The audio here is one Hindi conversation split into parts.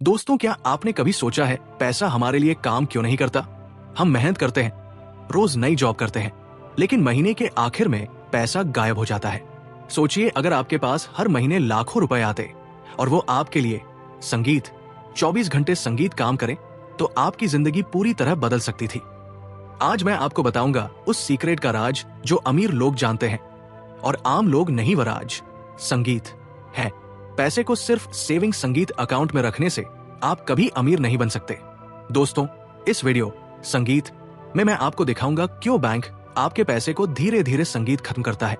दोस्तों, क्या आपने कभी सोचा है पैसा हमारे लिए काम क्यों नहीं करता? हम मेहनत करते हैं, रोज नई जॉब करते हैं, लेकिन महीने के आखिर में पैसा गायब हो जाता है। सोचिए, अगर आपके पास हर महीने लाखों रुपए आते और वो आपके लिए संगीत 24 घंटे संगीत काम करे, तो आपकी जिंदगी पूरी तरह बदल सकती थी। आज मैं आपको बताऊंगा उस सीक्रेट का राज जो अमीर लोग जानते हैं और आम लोग नहीं। वो राज संगीत है। पैसे को सिर्फ सेविंग संगीत अकाउंट में रखने से आप कभी अमीर नहीं बन सकते। दोस्तों, इस वीडियो संगीत में मैं आपको दिखाऊंगा क्यों बैंक आपके पैसे को धीरे धीरे संगीत खत्म करता है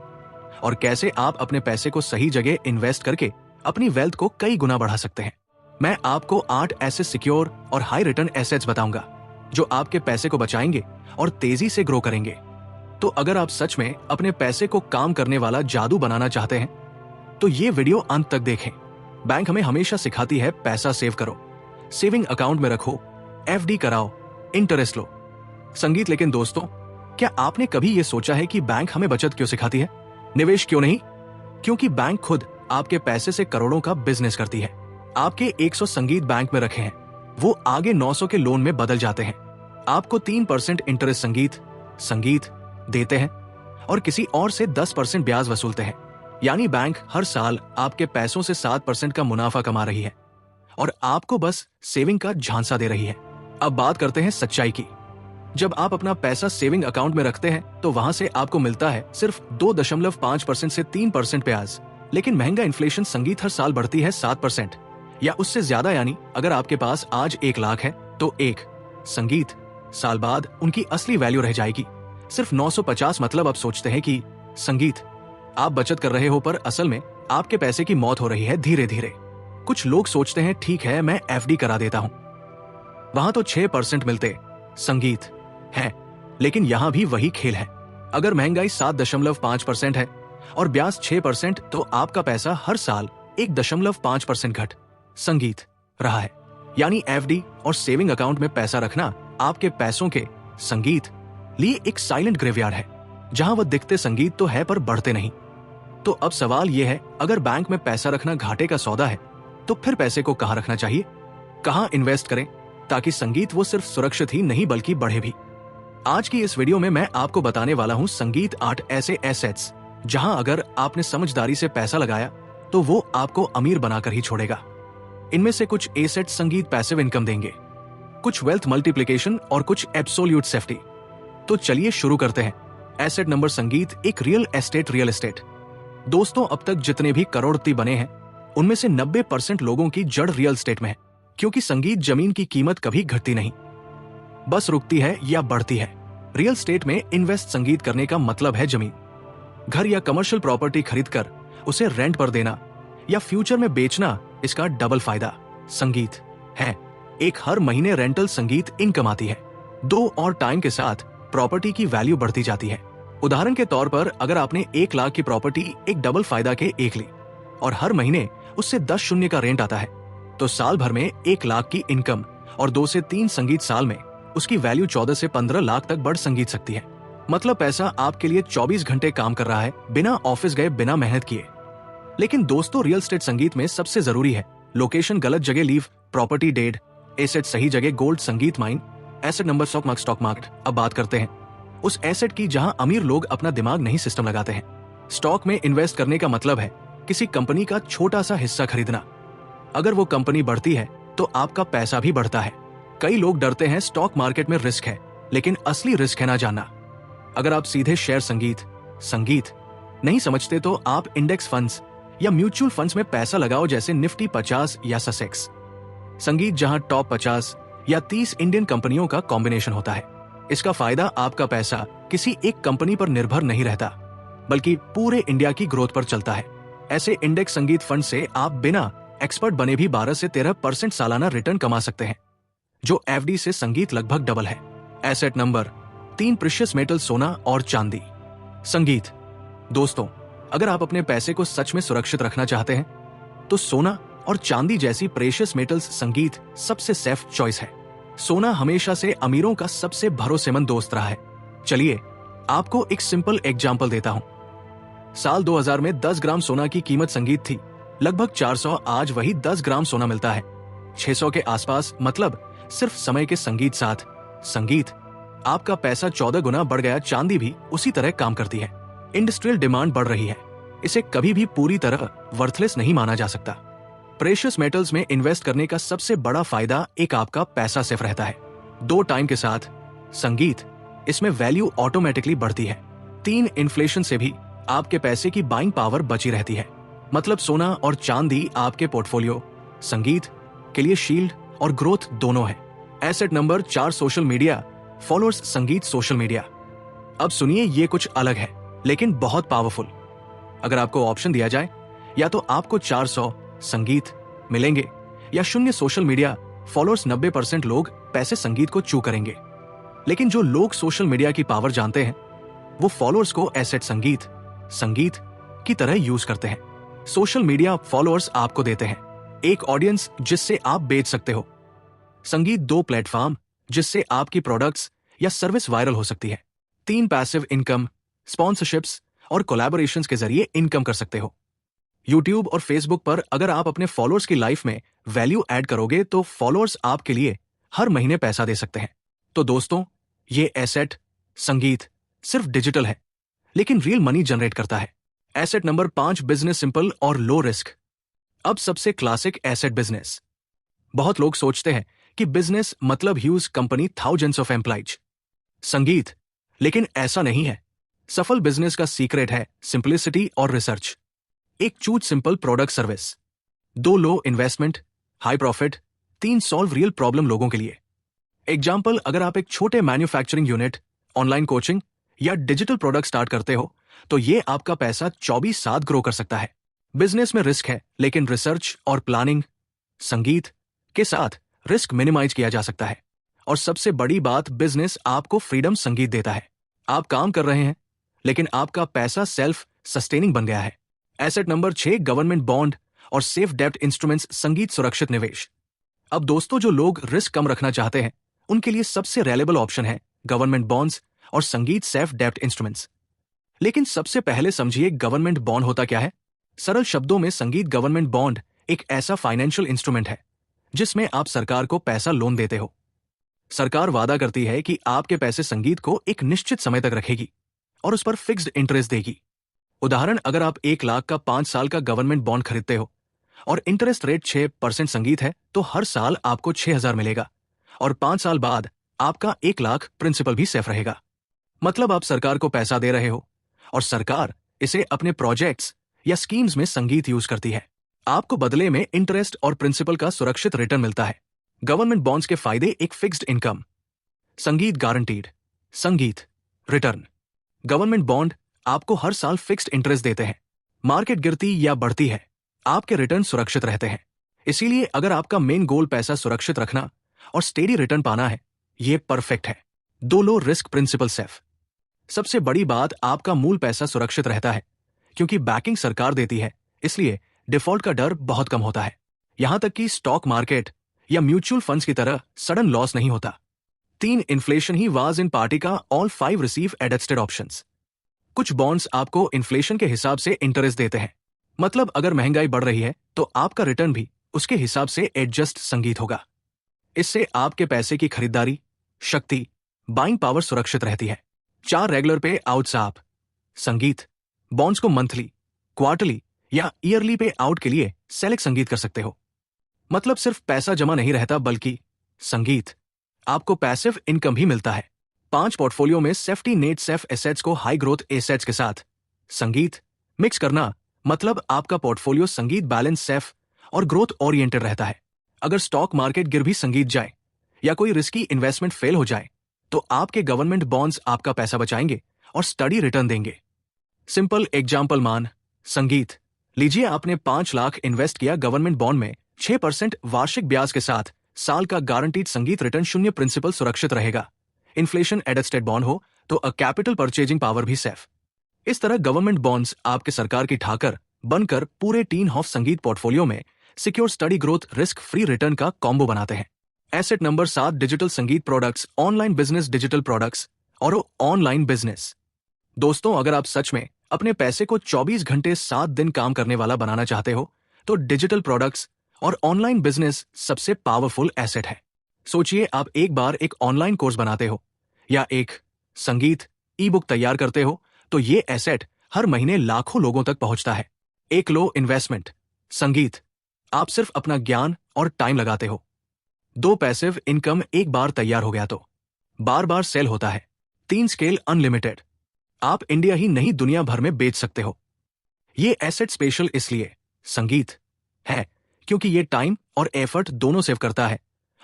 और कैसे आप अपने पैसे को सही जगह इन्वेस्ट करके अपनी वेल्थ को कई गुना बढ़ा सकते हैं। मैं आपको 8 ऐसे सिक्योर और हाई रिटर्न एसेट्स बताऊंगा जो आपके पैसे को बचाएंगे और तेजी से ग्रो करेंगे। तो अगर आप सच में अपने पैसे को काम करने वाला जादू बनाना चाहते हैं तो ये वीडियो अंत तक देखें। बैंक हमें हमेशा सिखाती है पैसा सेव करो, सेविंग अकाउंट में रखो, एफडी कराओ, इंटरेस्ट लो, संगीत। लेकिन दोस्तों, क्या आपने कभी ये सोचा है कि बैंक हमें बचत क्यों सिखाती है, निवेश क्यों नहीं? क्योंकि बैंक खुद आपके पैसे से करोड़ों का बिजनेस करती है। आपके 100 संगीत बैंक में रखे हैं, वो आगे 900 के लोन में बदल जाते हैं। आपको 3% इंटरेस्ट संगीत देते हैं और किसी और से 10% ब्याज वसूलते हैं। यानी बैंक हर साल आपके पैसों से 7% का मुनाफा कमा रही है और आपको बस सेविंग का झांसा दे रही है। अब बात करते हैं सच्चाई की। जब आप अपना पैसा सेविंग अकाउंट में रखते हैं तो वहां से आपको मिलता है सिर्फ 2.5% से 3% ब्याज। लेकिन महंगा इन्फ्लेशन संगीत हर साल बढ़ती है 7% या उससे ज्यादा। यानी अगर आपके पास आज 1 लाख है तो एक संगीत साल बाद उनकी असली वैल्यू रह जाएगी सिर्फ 950। मतलब आप सोचते हैं कि संगीत आप बचत कर रहे हो, पर असल में आपके पैसे की मौत हो रही है धीरे धीरे। कुछ लोग सोचते हैं ठीक है, मैं एफडी करा देता हूं, वहां तो 6% मिलते संगीत है। लेकिन यहां भी वही खेल है। अगर महंगाई 7.5% है और ब्याज 6%, तो आपका पैसा हर साल 1.5% घट संगीत रहा है। यानी एफडी और सेविंग अकाउंट में पैसा रखना आपके पैसों के संगीत लिए एक साइलेंट ग्रेवयार्ड है, जहां वह दिखते संगीत तो है पर बढ़ते नहीं। तो अब सवाल यह है, अगर बैंक में पैसा रखना घाटे का सौदा है तो फिर पैसे को कहां रखना चाहिए, कहां इन्वेस्ट करें ताकि संगीत वो सिर्फ सुरक्षित ही नहीं बल्कि बढ़े भी। आज की इस वीडियो में मैं आपको बताने वाला हूं संगीत 8 ऐसे एसेट्स जहां अगर आपने समझदारी से पैसा लगाया तो वो आपको अमीर बनाकर ही छोड़ेगा। इनमें से कुछ एसेट संगीत पैसिव इनकम देंगे, कुछ वेल्थ मल्टीप्लिकेशन और कुछ एब्सोल्यूट सेफ्टी। तो चलिए शुरू करते हैं। एसेट नंबर संगीत, एक रियल एस्टेट। दोस्तों, अब तक जितने भी करोड़पति बने हैं उनमें से 90% लोगों की जड़ रियल एस्टेट में है, क्योंकि संगीत जमीन की कीमत कभी घटती नहीं, बस रुकती है या बढ़ती है। रियल एस्टेट में इन्वेस्ट संगीत करने का मतलब है जमीन, घर या कमर्शियल प्रॉपर्टी खरीदकर उसे रेंट पर देना या फ्यूचर में बेचना। इसका डबल फायदा संगीत है। एक, हर महीने रेंटल संगीत इनकम आती है। 2 और टाइम के साथ प्रॉपर्टी की वैल्यू बढ़ती जाती है। उदाहरण के तौर पर अगर आपने 1 लाख की प्रॉपर्टी एक डबल फायदा के 1 ली और हर महीने उससे 10 शून्य का रेंट आता है, तो साल भर में 1 लाख की इनकम और 2 से 3 संगीत साल में उसकी वैल्यू 14 से 15 लाख तक बढ़ संगीत सकती है। मतलब पैसा आपके लिए 24 घंटे काम कर रहा है, बिना ऑफिस गए, बिना मेहनत किए। लेकिन दोस्तों, रियल एस्टेट संगीत में सबसे जरूरी है लोकेशन गलत जगह लीव, प्रॉपर्टी डेड, एसेट सही जगह, गोल्ड संगीत mine. Asset number stock market. अब बात करते हैं उस एसेट की जहां अमीर लोग अपना दिमाग नहीं सिस्टम लगाते हैं। स्टॉक में इन्वेस्ट करने का मतलब है किसी कंपनी का छोटा सा हिस्सा खरीदना। अगर वो कंपनी बढ़ती है तो आपका पैसा भी बढ़ता है। कई लोग डरते हैं स्टॉक मार्केट में रिस्क है, लेकिन असली रिस्क है ना जानना। अगर आप सीधे शेयर संगीत नहीं समझते तो आप इंडेक्स फंड्स या म्यूचुअल फंड्स में पैसा लगाओ, जैसे निफ्टी 50 या ससेक्स संगीत, जहां टॉप 50 या 30 इंडियन कंपनियों का कॉम्बिनेशन होता है। इसका फायदा, आपका पैसा किसी एक कंपनी पर निर्भर नहीं रहता, बल्कि पूरे इंडिया की ग्रोथ पर चलता है। ऐसे इंडेक्स संगीत फंड से आप बिना एक्सपर्ट बने भी 12 से 13% सालाना रिटर्न कमा सकते हैं, जो एफडी से संगीत लगभग डबल है। एसेट नंबर 3, प्रीशियस मेटल, सोना और चांदी संगीत। दोस्तों, अगर आप अपने पैसे को सच में सुरक्षित रखना चाहते हैं तो सोना और चांदी जैसी प्रेशियस मेटल्स संगीत सबसे सेफ चॉइस है। सोना हमेशा से अमीरों का सबसे भरोसेमंद दोस्त रहा है। चलिए आपको एक सिंपल एग्जांपल देता हूं। साल 2000 में 10 ग्राम सोना की कीमत संगीत थी लगभग 400। आज वही 10 ग्राम सोना मिलता है 600 के आसपास, मतलब सिर्फ समय के संगीत साथ। संगीत आपका पैसा 14 गुना बढ़ गया। चांदी भी उसी तरह काम करती है। इंडस्ट्रियल डिमांड बढ़ रही है, इसे कभी भी पूरी तरह वर्थलेस नहीं माना जा सकता। प्रेशियस मेटल्स में इन्वेस्ट करने का सबसे बड़ा फायदा एक आपका पैसा सेफ रहता है। 2 टाइम के साथ संगीत, इसमें वैल्यू ऑटोमेटिकली बढ़ती है। 3 इन्फ्लेशन से भी आपके पैसे की बाइंग पावर बची रहती है। मतलब सोना और चांदी आपके पोर्टफोलियो, संगीत के लिए शील्ड और ग्रोथ दोनों है। Asset number 4, social media followers. संगीत सोशल मीडिया, अब सुनिए, ये कुछ अलग है लेकिन बहुत पावरफुल। अगर आपको ऑप्शन दिया जाए, या तो आपको 400 संगीत मिलेंगे या 0 सोशल मीडिया फॉलोअर्स, 90% लोग पैसे संगीत को चू करेंगे। लेकिन जो लोग सोशल मीडिया की पावर जानते हैं, वो फॉलोअर्स को एसेट संगीत की तरह यूज करते हैं। सोशल मीडिया फॉलोअर्स आपको देते हैं एक ऑडियंस जिससे आप बेच सकते हो। संगीत 2 प्लेटफॉर्म जिससे आपकी प्रोडक्ट्स या सर्विस वायरल हो सकती है। 3 पैसिव इनकम, स्पॉन्सरशिप्स और कोलैबोरेशंस के जरिए इनकम कर सकते हो। यूट्यूब और फेसबुक पर अगर आप अपने फॉलोअर्स की लाइफ में वैल्यू ऐड करोगे तो फॉलोअर्स आपके लिए हर महीने पैसा दे सकते हैं। तो दोस्तों, ये एसेट संगीत सिर्फ डिजिटल है लेकिन रियल मनी जनरेट करता है। एसेट नंबर 5, बिजनेस सिंपल और लो रिस्क। अब सबसे क्लासिक एसेट बिजनेस। बहुत लोग सोचते हैं कि बिजनेस मतलब huge company, thousands of employees, संगीत, लेकिन ऐसा नहीं है। सफल बिजनेस का सीक्रेट है सिंपलिसिटी और रिसर्च। एक choose simple product service, 2 low investment high profit, 3 solve real problem लोगों के लिए। एग्जाम्पल, अगर आप एक छोटे मैन्युफैक्चरिंग यूनिट, ऑनलाइन कोचिंग या डिजिटल प्रोडक्ट स्टार्ट करते हो तो ये आपका पैसा 24/7 ग्रो कर सकता है। बिजनेस में रिस्क है लेकिन रिसर्च और प्लानिंग, संगीत के साथ रिस्क मिनिमाइज किया जा सकता है। और सबसे बड़ी बात, बिजनेस आपको फ्रीडम संगीत देता है। आप काम कर रहे हैं लेकिन आपका पैसा सेल्फ सस्टेनिंग बन गया है। एसेट नंबर 6, गवर्नमेंट बॉन्ड और सेफ डेब्ट इंस्ट्रूमेंट्स। संगीत सुरक्षित निवेश। अब दोस्तों, जो लोग रिस्क कम रखना चाहते हैं उनके लिए सबसे रेलेबल ऑप्शन है गवर्नमेंट बॉन्ड्स और संगीत सेफ डेब्ट इंस्ट्रूमेंट्स। लेकिन सबसे पहले समझिए गवर्नमेंट बॉन्ड होता क्या है। सरल शब्दों में, संगीत गवर्नमेंट बॉन्ड एक ऐसा फाइनेंशियल इंस्ट्रूमेंट है जिसमें आप सरकार को पैसा लोन देते हो। सरकार वादा करती है कि आपके पैसे संगीत को एक निश्चित समय तक रखेगी और उस पर फिक्स्ड इंटरेस्ट देगी। उदाहरण, अगर आप 1 लाख का 5 साल का गवर्नमेंट बॉन्ड खरीदते हो और इंटरेस्ट रेट 6% संगीत है तो हर साल आपको 6,000 मिलेगा और 5 साल बाद आपका 1 लाख प्रिंसिपल भी सेफ रहेगा। मतलब आप सरकार को पैसा दे रहे हो और सरकार इसे अपने प्रोजेक्ट्स या स्कीम्स में संगीत यूज करती है। आपको बदले में इंटरेस्ट और प्रिंसिपल का सुरक्षित रिटर्न मिलता है। गवर्नमेंट बॉन्ड्स के फायदे, एक फिक्स्ड इनकम, संगीत गारंटीड, संगीत रिटर्न। गवर्नमेंट बॉन्ड आपको हर साल फिक्स्ड इंटरेस्ट देते हैं। मार्केट गिरती या बढ़ती है, आपके रिटर्न सुरक्षित रहते हैं। इसीलिए अगर आपका मेन गोल पैसा सुरक्षित रखना और स्टेडी रिटर्न पाना है, ये परफेक्ट है। 2 लो रिस्क प्रिंसिपल सेफ। सबसे बड़ी बात, आपका मूल पैसा सुरक्षित रहता है क्योंकि बैकिंग सरकार देती है, इसलिए डिफॉल्ट का डर बहुत कम होता है। यहां तक कि स्टॉक मार्केट या म्यूचुअल फंड्स की तरह सडन लॉस नहीं होता। 3 inflation he was in party का, ऑल 5 रिसीव एडजस्टेड ऑप्शंस। कुछ बॉन्ड्स आपको इन्फ्लेशन के हिसाब से इंटरेस्ट देते हैं। मतलब अगर महंगाई बढ़ रही है तो आपका रिटर्न भी उसके हिसाब से एडजस्ट संगीत होगा। इससे आपके पैसे की खरीदारी शक्ति, बाइंग पावर सुरक्षित रहती है। 4 रेगुलर पे आउट्स। आप संगीत बॉन्ड्स को मंथली, क्वार्टरली या ईयरली पे आउट के लिए सेलेक्ट संगीत कर सकते हो। मतलब सिर्फ पैसा जमा नहीं रहता बल्कि संगीत आपको पैसिव इनकम भी मिलता है। 5 पोर्टफोलियो में सेफ्टी नेट सेफ एसेट्स को हाई ग्रोथ एसेट्स के साथ संगीत मिक्स करना, मतलब आपका पोर्टफोलियो संगीत बैलेंस सेफ और ग्रोथ ओरिएंटेड रहता है। अगर स्टॉक मार्केट गिर भी संगीत जाए या कोई रिस्की इन्वेस्टमेंट फेल हो जाए तो आपके गवर्नमेंट बॉन्ड्स आपका पैसा बचाएंगे और स्टडी रिटर्न देंगे। सिंपल एग्जाम्पल मान, संगीत लीजिए, आपने 5 लाख इन्वेस्ट किया गवर्नमेंट बॉन्ड में, 6% वार्षिक ब्याज के साथ साल का गारंटीड संगीत रिटर्न, 0 प्रिंसिपल सुरक्षित रहेगा। इन्फ्लेशन एडजस्टेड बॉन्ड हो तो अ कैपिटल परचेजिंग पावर भी सेफ। इस तरह गवर्नमेंट बॉन्ड्स आपके सरकार की ठाकर बनकर पूरे 3 हॉफ संगीत पोर्टफोलियो में secure study growth risk free return का कॉम्बो बनाते हैं। एसेट नंबर 7, डिजिटल संगीत products, online business digital products और ऑनलाइन बिजनेस। दोस्तों, अगर आप सच में अपने पैसे को 24 घंटे 7 दिन काम करने वाला बनाना चाहते हो तो डिजिटल प्रोडक्ट्स और ऑनलाइन बिजनेस सबसे पावरफुल एसेट है। सोचिए, आप एक बार एक ऑनलाइन कोर्स बनाते हो या एक संगीत ई बुक तैयार करते हो, तो ये एसेट हर महीने लाखों लोगों तक पहुंचता है। एक लो इन्वेस्टमेंट संगीत, आप सिर्फ अपना ज्ञान और टाइम लगाते हो। दो पैसिव इनकम, एक बार तैयार हो गया तो बार बार सेल होता है। तीन स्केल अनलिमिटेड, आप इंडिया ही नहीं दुनिया भर में बेच सकते हो। ये एसेट स्पेशल इसलिए संगीत है क्योंकि ये टाइम और एफर्ट दोनों सेव करता है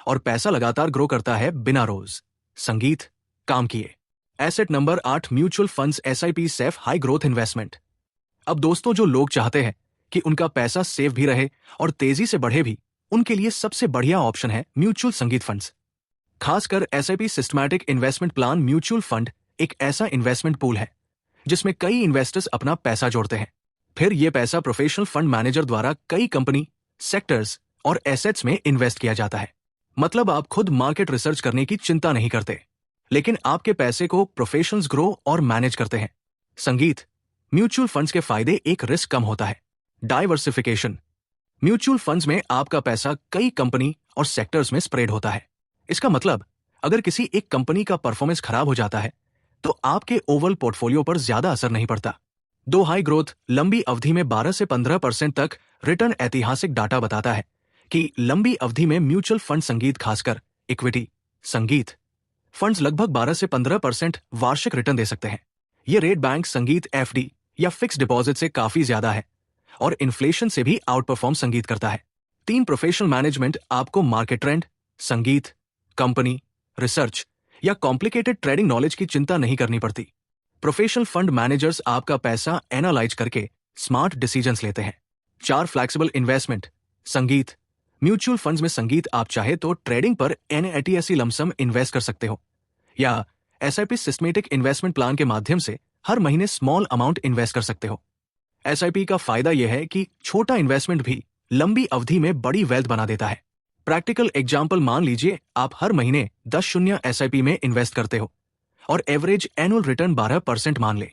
और पैसा लगातार ग्रो करता है बिना रोज संगीत काम किए। Asset number 8, mutual funds SIP safe high growth investment. अब दोस्तों, जो लोग चाहते हैं कि उनका पैसा सेफ भी रहे और तेजी से बढ़े भी, उनके लिए सबसे बढ़िया ऑप्शन है म्यूचुअल संगीत फंड्स। खासकर SIP systematic investment plan mutual fund एक ऐसा इन्वेस्टमेंट पूल है जिसमें कई इन्वेस्टर्स अपना पैसा जोड़ते हैं। फिर यह पैसा प्रोफेशनल फंड मैनेजर द्वारा कई कंपनी, सेक्टर्स और एसेट्स में इन्वेस्ट किया जाता है। मतलब आप खुद मार्केट रिसर्च करने की चिंता नहीं करते, लेकिन आपके पैसे को प्रोफेशनल्स ग्रो और मैनेज करते हैं। संगीत म्यूचुअल फंड्स के फायदे, एक रिस्क कम होता है। डाइवर्सिफिकेशन, म्यूचुअल फंड्स में आपका पैसा कई कंपनी और सेक्टर्स में स्प्रेड होता है। इसका मतलब अगर किसी एक कंपनी का परफॉर्मेंस खराब हो जाता है तो आपके ओवरऑल पोर्टफोलियो पर ज्यादा असर नहीं पड़ता। दो हाई ग्रोथ, लंबी अवधि में 12 से 15% तक रिटर्न। ऐतिहासिक डाटा बताता है कि लंबी अवधि में म्यूचुअल फंड संगीत, खासकर इक्विटी संगीत फंड्स, लगभग 12 से 15% वार्षिक रिटर्न दे सकते हैं। ये रेट बैंक संगीत एफडी या फिक्स डिपॉजिट से काफी ज्यादा है और इन्फ्लेशन से भी आउट परफॉर्म संगीत करता है। 3, प्रोफेशनल मैनेजमेंट, आपको मार्केट ट्रेंड, संगीत, कंपनी, रिसर्च या कॉम्प्लिकेटेड ट्रेडिंग नॉलेज की चिंता नहीं करनी पड़ती। प्रोफेशनल फंड मैनेजर्स आपका पैसा एनालाइज करके स्मार्ट डिसीजंस लेते हैं। 4, फ्लैक्सिबल इन्वेस्टमेंट, संगीत, म्यूचुअल फंड्स में संगीत आप चाहे तो ट्रेडिंग पर एनएटीएससी लमसम इन्वेस्ट कर सकते हो या एसआईपी सिस्टमेटिक इन्वेस्टमेंट प्लान के माध्यम से हर महीने स्मॉल अमाउंट इन्वेस्ट कर सकते हो। एसआईपी का फायदा यह है कि छोटा इन्वेस्टमेंट भी लंबी अवधि में बड़ी वेल्थ बना देता है। प्रैक्टिकल एग्जाम्पल, मान लीजिए आप हर महीने 10 एसआईपी में इन्वेस्ट करते हो और एवरेज एनुअल रिटर्न 12% मान ले।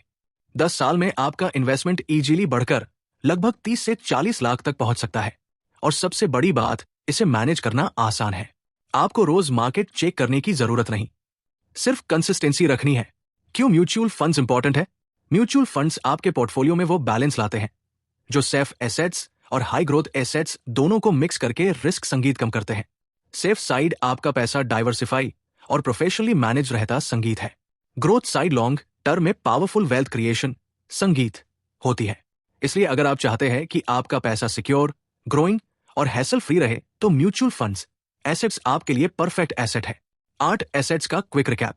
10 साल में आपका इन्वेस्टमेंट इजीली बढ़कर लगभग 30 से 40 लाख तक पहुंच सकता है। और सबसे बड़ी बात, इसे मैनेज करना आसान है। आपको रोज मार्केट चेक करने की जरूरत नहीं, सिर्फ कंसिस्टेंसी रखनी है। क्यों म्यूचुअल फंड्स इंपॉर्टेंट है? म्यूचुअल फंड्स आपके पोर्टफोलियो में वो बैलेंस लाते हैं जो सेफ एसेट्स और हाई ग्रोथ एसेट्स दोनों को मिक्स करके रिस्क संगीत कम करते हैं। सेफ साइड आपका पैसा डाइवर्सिफाई और प्रोफेशनली मैनेज रहता संगीत है। ग्रोथ साइड लॉन्ग टर्म में पावरफुल वेल्थ क्रिएशन संगीत होती है। इसलिए अगर आप चाहते हैं कि आपका पैसा सिक्योर, ग्रोइंग और हैसल फ्री रहे तो म्यूचुअल फंड्स एसेट्स आपके लिए परफेक्ट एसेट है। 8 एसेट्स का क्विक रिकैप।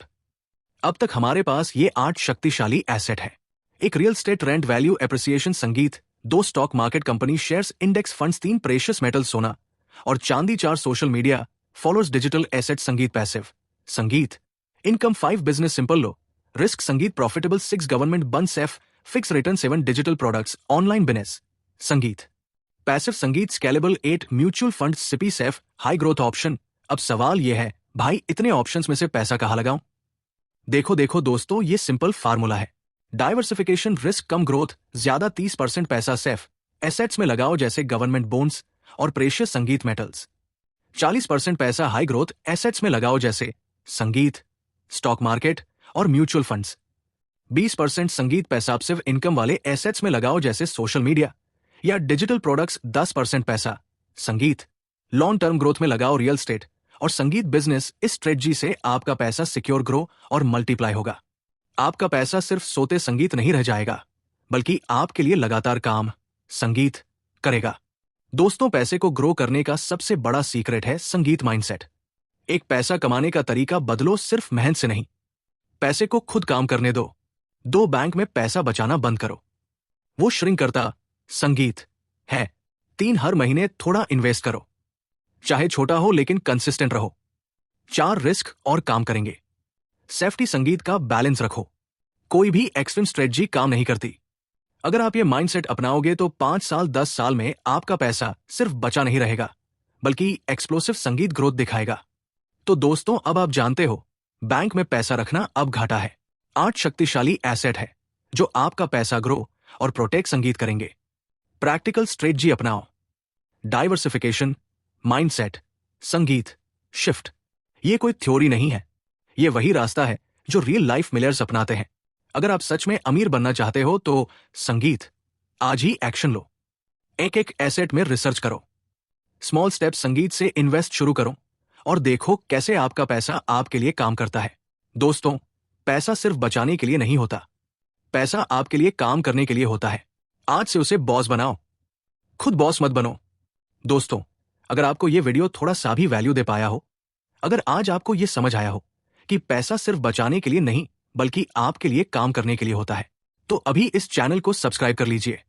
अब तक हमारे पास ये 8 शक्तिशाली एसेट है। एक real estate rent value appreciation संगीत, 2 stock market company shares index funds, 3 precious metal सोना और चांदी, 4 social media followers digital asset संगीत पैसिव संगीत income, 5 business simple low risk संगीत प्रॉफिटेबल, 6 गवर्नमेंट बन safe fix return, 7 digital products online business संगीत पैसिव संगीत scalable, 8 mutual fund CP safe high growth option. अब सवाल यह है, भाई इतने ऑप्शंस में से पैसा कहां लगाऊं? देखो दोस्तों, ये सिंपल फार्मूला है। डाइवर्सिफिकेशन, रिस्क कम ग्रोथ, ज्यादा 30% पैसा सेफ एसेट्स में लगाओ जैसे गवर्नमेंट बॉन्ड्स और प्रेशियस संगीत मेटल्स। 40% पैसा हाई ग्रोथ एसेट्स में लगाओ जैसे संगीत, स्टॉक मार्केट और म्यूचुअल फंड्स। 20% संगीत पैसिव इनकम वाले एसेट्स में लगाओ जैसे सोशल मीडिया या डिजिटल प्रोडक्ट्स। 10% पैसा संगीत लॉन्ग टर्म ग्रोथ में लगाओ, रियल स्टेट और संगीत बिजनेस। इस स्ट्रेटजी से आपका पैसा सिक्योर, ग्रो और मल्टीप्लाई होगा। आपका पैसा सिर्फ सोते संगीत नहीं रह जाएगा, बल्कि आपके लिए लगातार काम संगीत करेगा। दोस्तों, पैसे को ग्रो करने का सबसे बड़ा सीक्रेट है संगीत माइंडसेट। एक पैसा कमाने का तरीका बदलो, सिर्फ मेहनत से नहीं। पैसे को खुद काम करने दो। 2 बैंक में पैसा बचाना बंद करो, वो श्रिंक करता संगीत है। 3, हर महीने थोड़ा इन्वेस्ट करो, चाहे छोटा हो लेकिन कंसिस्टेंट रहो। 4, रिस्क और काम करेंगे। सेफ्टी संगीत का बैलेंस रखो, कोई भी एक्सट्रीम स्ट्रेटजी काम नहीं करती। अगर आप ये माइंडसेट अपनाओगे तो 5 साल 10 साल में आपका पैसा सिर्फ बचा नहीं रहेगा, बल्कि एक्सप्लोसिव संगीत ग्रोथ दिखाएगा। तो दोस्तों, अब आप जानते हो, बैंक में पैसा रखना अब घाटा है। 8 शक्तिशाली एसेट है जो आपका पैसा ग्रो और प्रोटेक्ट संगीत करेंगे। प्रैक्टिकल स्ट्रेटजी अपनाओ। डाइवर्सिफिकेशन, माइंडसेट, संगीत, शिफ्ट। ये कोई थ्योरी नहीं है, ये वही रास्ता है जो रियल लाइफ मिलियर्स अपनाते हैं। अगर आप सच में अमीर बनना चाहते हो तो संगीत, आज ही एक्शन लो। एक एक एसेट में रिसर्च करो, स्मॉल स्टेप संगीत से इन्वेस्ट शुरू करो और देखो कैसे आपका पैसा आपके लिए काम करता है। दोस्तों, पैसा सिर्फ बचाने के लिए नहीं होता, पैसा आपके लिए काम करने के लिए होता है। आज से उसे बॉस बनाओ, खुद बॉस मत बनो। दोस्तों, अगर आपको यह वीडियो थोड़ा सा भी वैल्यू दे पाया हो, अगर आज आपको यह समझ आया हो कि पैसा सिर्फ बचाने के लिए नहीं बल्कि आपके लिए काम करने के लिए होता है, तो अभी इस चैनल को सब्सक्राइब कर लीजिए,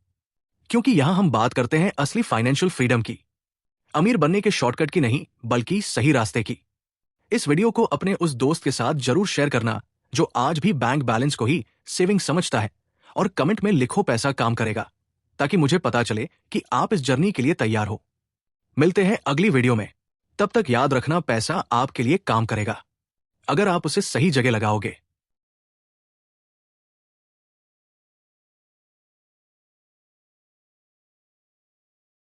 क्योंकि यहां हम बात करते हैं असली फाइनेंशियल फ्रीडम की, अमीर बनने के शॉर्टकट की नहीं बल्कि सही रास्ते की। इस वीडियो को अपने उस दोस्त के साथ जरूर शेयर करना जो आज भी बैंक बैलेंस को ही सेविंग समझता है, और कमेंट में लिखो पैसा काम करेगा, ताकि मुझे पता चले कि आप इस जर्नी के लिए तैयार हो। मिलते हैं अगली वीडियो में, तब तक याद रखना पैसा आपके लिए काम करेगा अगर आप उसे सही जगह लगाओगे।